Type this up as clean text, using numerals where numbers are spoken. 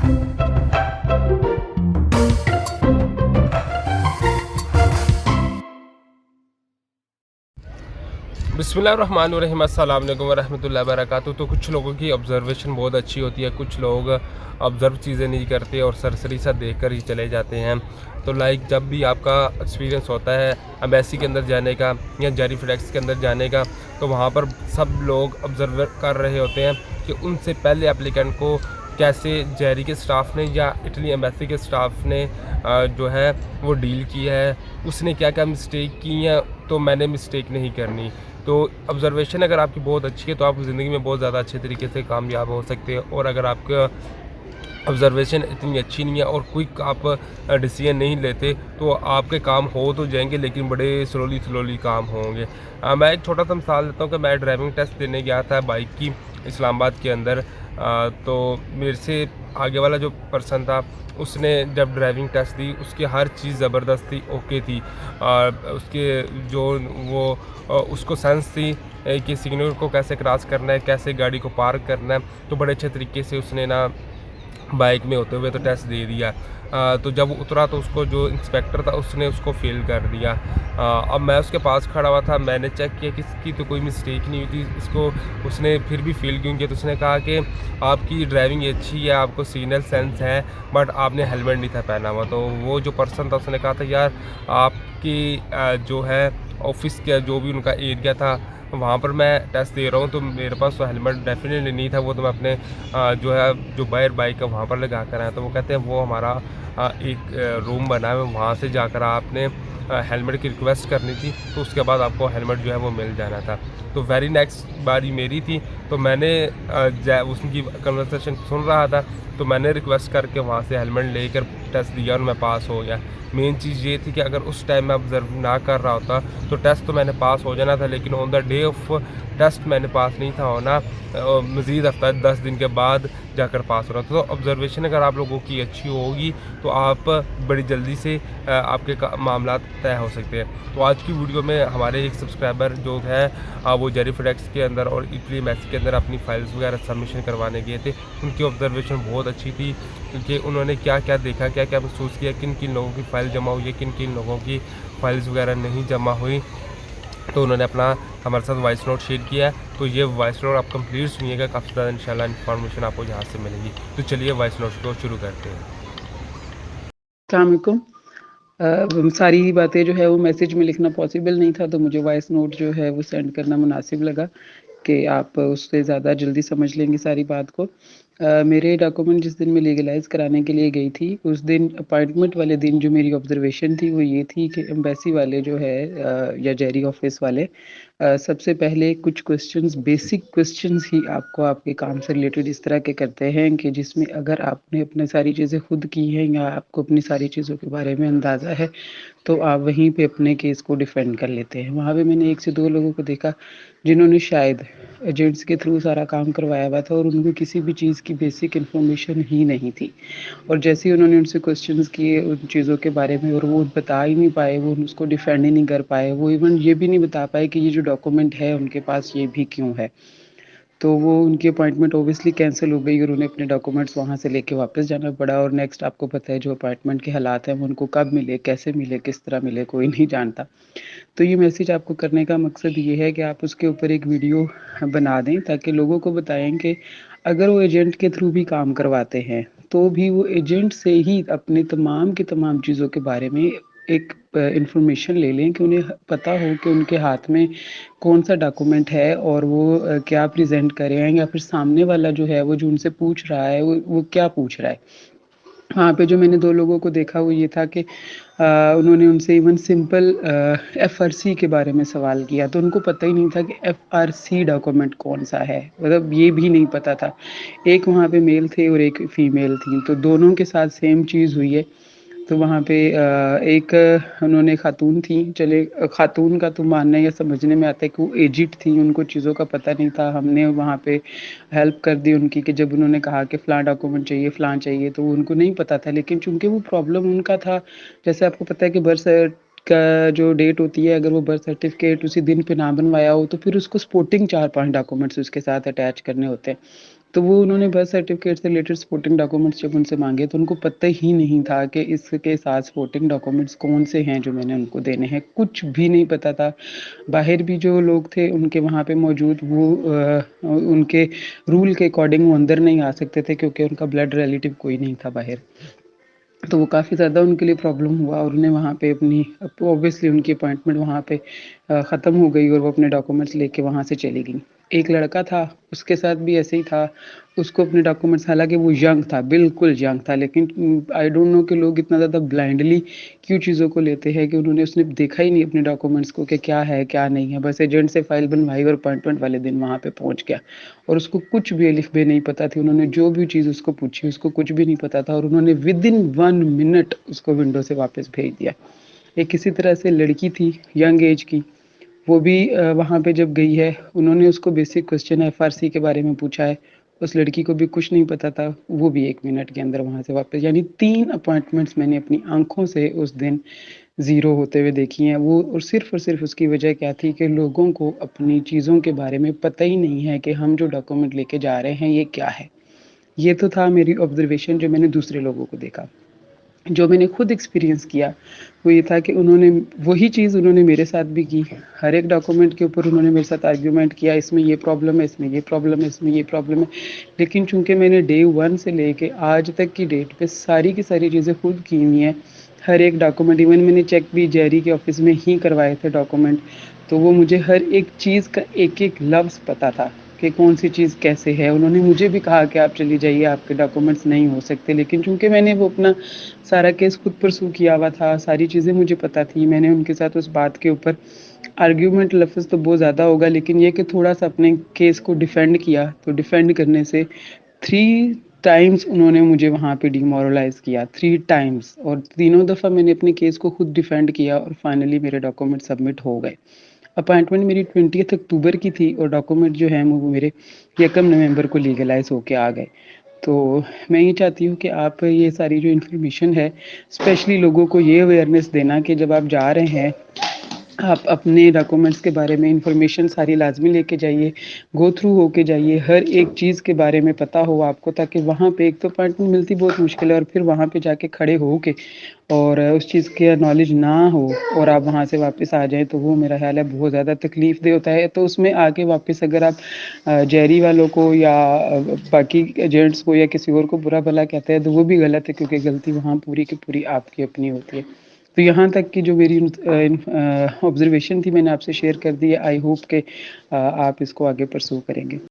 बिस्मिल्लाहिर्रहमानिर्रहीम, अस्सलाम वालेकुम वरहमतुल्लाहि वबरकातुहू। तो कुछ लोगों की ऑब्ज़र्वेशन बहुत अच्छी होती है, कुछ लोग ऑब्ज़र्व चीज़ें नहीं करते और सरसरी सा देख कर ही चले जाते हैं। तो लाइक जब भी आपका एक्सपीरियंस होता है एम्बेसी के अंदर जाने का या जेरी फ्लेक्स के अंदर जाने का, तो वहाँ पर सब लोग ऑब्ज़र्व कर रहे होते हैं कि उनसे पहले एप्लीकेंट को कैसे जेरी के स्टाफ ने या इटली एम्बेसी के स्टाफ ने जो है वो डील की है, उसने क्या क्या मिस्टेक की हैं, तो मैंने मिस्टेक नहीं करनी। तो ऑब्ज़र्वेशन अगर आपकी बहुत अच्छी है तो आप ज़िंदगी में बहुत ज़्यादा अच्छे तरीके से कामयाब हो सकते हैं। और अगर आपका ऑब्ज़र्वेशन इतनी अच्छी नहीं है और क्विक आप डिसीजन नहीं लेते, तो आपके काम हो तो जाएंगे लेकिन बड़े स्लोली काम होंगे। मैं एक छोटा सा मिसाल देता हूँ कि मैं ड्राइविंग टेस्ट देने गया था बाइक की इस्लामाबाद के अंदर। तो मेरे से आगे वाला जो पर्सन था, उसने जब ड्राइविंग टेस्ट दी उसकी हर चीज़ ज़बरदस्त थी, ओके थी। उसके जो वो उसको सेंस थी कि सिग्नल को कैसे क्रॉस करना है, कैसे गाड़ी को पार्क करना है। तो बड़े अच्छे तरीके से उसने ना बाइक में होते हुए तो टेस्ट दे दिया। तो जब उतरा तो उसको जो इंस्पेक्टर था उसने उसको फ़ेल कर दिया। अब मैं उसके पास खड़ा हुआ था, मैंने चेक किया कि इसकी तो कोई मिस्टेक नहीं हुई थी, इसको उसने फिर भी फ़ेल क्यों किया। तो उसने कहा कि आपकी ड्राइविंग अच्छी है, आपको सिग्नल सेंस है, बट आपने हेलमेट नहीं था पहना हुआ। तो वो जो पर्सन था उसने कहा था, यार आपकी जो है ऑफिस का जो भी उनका एरिया था वहाँ पर मैं टेस्ट दे रहा हूँ, तो मेरे पास तो हेलमेट डेफिनेटली नहीं था। वो तो मैं अपने जो है जो बाहर बाइक है वहाँ पर लगा कर आया। तो वो कहते हैं वो हमारा एक रूम बना है, वहाँ से जाकर आपने हेलमेट की रिक्वेस्ट करनी थी, तो उसके बाद आपको हेलमेट जो है वो मिल जाना था। तो वेरी नेक्स्ट बारी मेरी थी, तो मैंने उसकी कन्वर्सेशन सुन रहा था, तो मैंने रिक्वेस्ट करके वहाँ से हेलमेट लेकर टेस्ट दिया और मैं पास हो गया। मेन चीज़ ये थी कि अगर उस टाइम मैं ऑब्ज़र्व ना कर रहा होता तो टेस्ट तो मैंने पास हो जाना था, लेकिन on the day of test मैंने पास नहीं था होना, मज़ीद हफ्ता 10 दिन के बाद जाकर पास हो रहा था। तो ऑब्ज़र्वेशन अगर आप लोगों की अच्छी होगी तो आप बड़ी जल्दी से आपके मामला तय हो सकते हैं। तो आज की वीडियो में हमारे एक सब्सक्राइबर जो है वो जेरी फेडेक्स के अंदर और इटली मैक्स के अंदर अपनी फाइल्स वगैरह सबमिशन करवाने गए थे। उनकी ऑब्ज़र्वेशन बहुत अच्छी थी क्योंकि उन्होंने क्या क्या देखा, क्या क्या महसूस किया, किन किन लोगों की फ़ाइल जमा हुई है, किन किन लोगों की फाइल्स वगैरह नहीं जमा हुई। तो उन्होंने अपना हमारे साथ वॉइस नोट शेयर किया है। तो ये वॉइस नोट आप कंप्लीट सुनिएगा, काफ़ी ज़्यादा इंशाल्लाह इन्फॉर्मेशन आपको यहाँ से मिलेगी। तो चलिए वॉइस नोट को शुरू करते हैं। अस्सलाम वालेकुम। सारी बातें जो है वो मैसेज में लिखना पॉसिबल नहीं था, तो मुझे वॉइस नोट जो है वो सेंड करना मुनासिब लगा कि आप उससे ज़्यादा जल्दी समझ लेंगे सारी बात को। मेरे डॉक्यूमेंट जिस दिन मैं लीगलाइज़ कराने के लिए गई थी, उस दिन अपॉइंटमेंट वाले दिन जो मेरी ऑब्ज़र्वेशन थी वो ये थी कि एम्बेसी वाले जो है या जेरी ऑफ़िस वाले सबसे पहले कुछ क्वेश्चंस, बेसिक क्वेश्चंस ही आपको आपके काम से रिलेटेड इस तरह के करते हैं कि जिसमें अगर आपने अपनी सारी चीज़ें खुद की हैं या आपको अपनी सारी चीज़ों के बारे में अंदाज़ा है, तो आप वहीं पे अपने केस को डिफेंड कर लेते हैं। वहाँ पे मैंने 1 से 2 लोगों को देखा जिन्होंने शायद एजेंट्स के थ्रू सारा काम करवाया हुआ था और उनको किसी भी चीज़ की बेसिक इन्फॉर्मेशन ही नहीं थी। और जैसे ही उन्होंने उनसे क्वेश्चंस किए उन चीज़ों के बारे में और वो बता ही नहीं पाए, वो उसको डिफेंड ही नहीं कर पाए, वो इवन ये भी नहीं बता पाए कि ये जो डॉक्यूमेंट है उनके पास ये भी क्यों है। तो वो उनकी अपॉइंटमेंट ऑब्वियसली कैंसिल हो गई और उन्हें अपने डॉक्यूमेंट्स वहाँ से लेके वापस जाना पड़ा। और नेक्स्ट आपको पता है जो अपॉइंटमेंट के हालात हैं वो उनको कब मिले, कैसे मिले, किस तरह मिले, कोई नहीं जानता। तो ये मैसेज आपको करने का मकसद ये है कि आप उसके ऊपर एक वीडियो बना दें ताकि लोगों को बताएं कि अगर वो एजेंट के थ्रू भी काम करवाते हैं तो भी वो एजेंट से ही अपने तमाम की तमाम चीज़ों के बारे में एक इंफॉर्मेशन ले लें कि उन्हें पता हो कि उनके हाथ में कौन सा डॉक्यूमेंट है और वो क्या प्रेजेंट करें या फिर सामने वाला जो है वो जो उनसे पूछ रहा है वो क्या पूछ रहा है। वहाँ पे जो मैंने 2 लोगों को देखा वो ये था कि उन्होंने उनसे इवन सिंपल एफआरसी के बारे में सवाल किया तो उनको पता ही नहीं था कि एफआरसी डॉक्यूमेंट कौन-सा है, मतलब ये भी नहीं पता था। एक वहाँ पे मेल थे और एक फीमेल थी, तो दोनों के साथ सेम चीज़ हुई है। तो वहाँ पे एक उन्होंने खातून थी, चले खातून का तो मानने या समझने में आता है कि वो एजिड थी, उनको चीज़ों का पता नहीं था। हमने वहाँ पे हेल्प कर दी उनकी कि जब उन्होंने कहा कि फ़लाँ डॉक्यूमेंट चाहिए, फ़लाँ चाहिए, तो उनको नहीं पता था। लेकिन चूँकि वो प्रॉब्लम उनका था, जैसे आपको पता है कि बर्थ सर्ट का जो डेट होती है, अगर वो बर्थ सर्टिफ़िकेट उसी दिन पे ना बनवाया हो, तो फिर उसको सपोर्टिंग 4-5 डॉक्यूमेंट्स उसके साथ अटैच करने होते हैं। تو وہ انہوں نے برتھ سرٹیفکیٹ سے ریلیٹڈ سپورٹنگ ڈاکومنٹس جب ان سے مانگے تو ان کو پتہ ہی نہیں تھا کہ اس کے ساتھ سپورٹنگ ڈاکومنٹس کون سے ہیں جو میں نے ان کو دینے ہیں، کچھ بھی نہیں پتہ تھا۔ باہر بھی جو لوگ تھے ان کے وہاں پہ موجود، وہ ان کے رول کے اکارڈنگ وہ اندر نہیں آ سکتے تھے کیونکہ ان کا بلڈ ریلیٹیو کوئی نہیں تھا باہر۔ تو وہ کافی زیادہ ان کے لیے پرابلم ہوا اور انہیں وہاں پہ اپنی اوبویسلی ان کی اپوائنٹمنٹ وہاں پہ ختم ہو گئی اور وہ اپنے ڈاکومنٹس لے کے وہاں سے چلی گئیں۔ ایک لڑکا تھا، اس کے ساتھ بھی ایسے ہی تھا، اس کو اپنے ڈاکومنٹس، حالانکہ وہ ینگ تھا، بالکل ینگ تھا، لیکن آئی ڈونٹ نو کہ لوگ اتنا زیادہ بلائنڈلی کیوں چیزوں کو لیتے ہیں کہ اس نے دیکھا ہی نہیں اپنے ڈاکومنٹس کو کہ کیا ہے کیا نہیں ہے، بس ایجنٹ سے فائل بنوائی اور اپوائنٹمنٹ والے دن وہاں پہ پہنچ گیا اور اس کو کچھ بھی الف بے نہیں پتا تھی۔ انہوں نے جو بھی چیز اس کو پوچھی اس کو کچھ بھی نہیں پتا تھا اور انہوں نے ودن 1 منٹ اس کو ونڈو سے واپس بھیج دیا۔ ایک کسی طرح سے لڑکی تھی ینگ ایج کی، وہ بھی وہاں پہ جب گئی ہے، انہوں نے اس کو بیسک کوسچن FRC کے بارے میں پوچھا ہے، اس لڑکی کو بھی کچھ نہیں پتا تھا، وہ بھی 1 منٹ کے اندر وہاں سے واپس، یعنی 3 اپوائنٹمنٹس میں نے اپنی آنکھوں سے اس دن زیرو ہوتے ہوئے دیکھی ہیں۔ وہ اور صرف اس کی وجہ کیا تھی کہ لوگوں کو اپنی چیزوں کے بارے میں پتہ ہی نہیں ہے کہ ہم جو ڈاکومنٹ لے کے جا رہے ہیں یہ کیا ہے۔ یہ تو تھا میری آبزرویشن جو میں نے دوسرے لوگوں کو دیکھا۔ جو میں نے خود ایکسپیرینس کیا وہ یہ تھا کہ انہوں نے وہی چیز انہوں نے میرے ساتھ بھی کی، ہر ایک ڈاکومنٹ کے اوپر انہوں نے میرے ساتھ آرگیومنٹ کیا، اس میں یہ پرابلم ہے، اس میں یہ پرابلم ہے، اس میں یہ پرابلم ہے، لیکن چونکہ میں نے ڈے 1 سے لے کے آج تک کی ڈیٹ پہ ساری کی ساری چیزیں خود کی ہوئی ہیں، ہر ایک ڈاکومنٹ، ایون میں نے چیک بھی جیری کے آفس میں ہی کروائے تھے ڈاکومنٹ، تو وہ مجھے ہر ایک چیز کا ایک ایک لفظ پتہ تھا کہ کون سی چیز کیسے ہے۔ انہوں نے مجھے بھی کہا کہ آپ چلی جائیے، آپ کے ڈاکومنٹس نہیں ہو سکتے، لیکن چونکہ میں نے وہ اپنا سارا کیس خود پرسو کیا ہوا تھا، ساری چیزیں مجھے پتہ تھی، میں نے ان کے ساتھ اس بات کے اوپر آرگیومنٹ لفظ تو بہت زیادہ ہوگا، لیکن یہ کہ تھوڑا سا اپنے کیس کو ڈیفینڈ کیا، تو ڈیفینڈ کرنے سے 3 ٹائمز انہوں نے مجھے وہاں پہ ڈیمورلائز کیا، 3 ٹائمز، اور تینوں دفعہ میں نے اپنے کیس کو خود ڈیفینڈ کیا اور فائنلی میرے ڈاکومنٹ سبمٹ ہو گئے۔ اپائنٹمنٹ میری 20 اکتوبر کی تھی اور ڈاکومنٹ جو ہیں وہ میرے 1 نومبر کو لیگلائز ہو کے آ گئے۔ تو میں یہ چاہتی ہوں کہ آپ یہ ساری جو انفارمیشن ہے، اسپیشلی لوگوں کو یہ اویئرنیس دینا کہ جب آپ جا رہے ہیں آپ اپنے ڈاکومنٹس کے بارے میں انفارمیشن ساری لازمی لے کے جائیے، گو تھرو ہو کے جائیے، ہر ایک چیز کے بارے میں پتہ ہو آپ کو، تاکہ وہاں پہ ایک تو اپائنٹمنٹ ملتی بہت مشکل ہے اور پھر وہاں پہ جا کے کھڑے ہو کے اور اس چیز کے نالج نہ ہو اور آپ وہاں سے واپس آ جائیں تو وہ میرا خیال ہے بہت زیادہ تکلیف دہ ہوتا ہے۔ تو اس میں آگے واپس اگر آپ جیری والوں کو یا باقی ایجنٹس کو یا کسی اور کو برا بھلا کہتے ہیں تو وہ بھی غلط ہے، کیونکہ غلطی وہاں پوری کی پوری آپ کی اپنی ہوتی ہے۔ تو یہاں تک کی جو میری آبزرویشن تھی میں نے آپ سے شیئر کر دی ہے، آئی ہوپ کہ آپ اس کو آگے پرسو کریں گے۔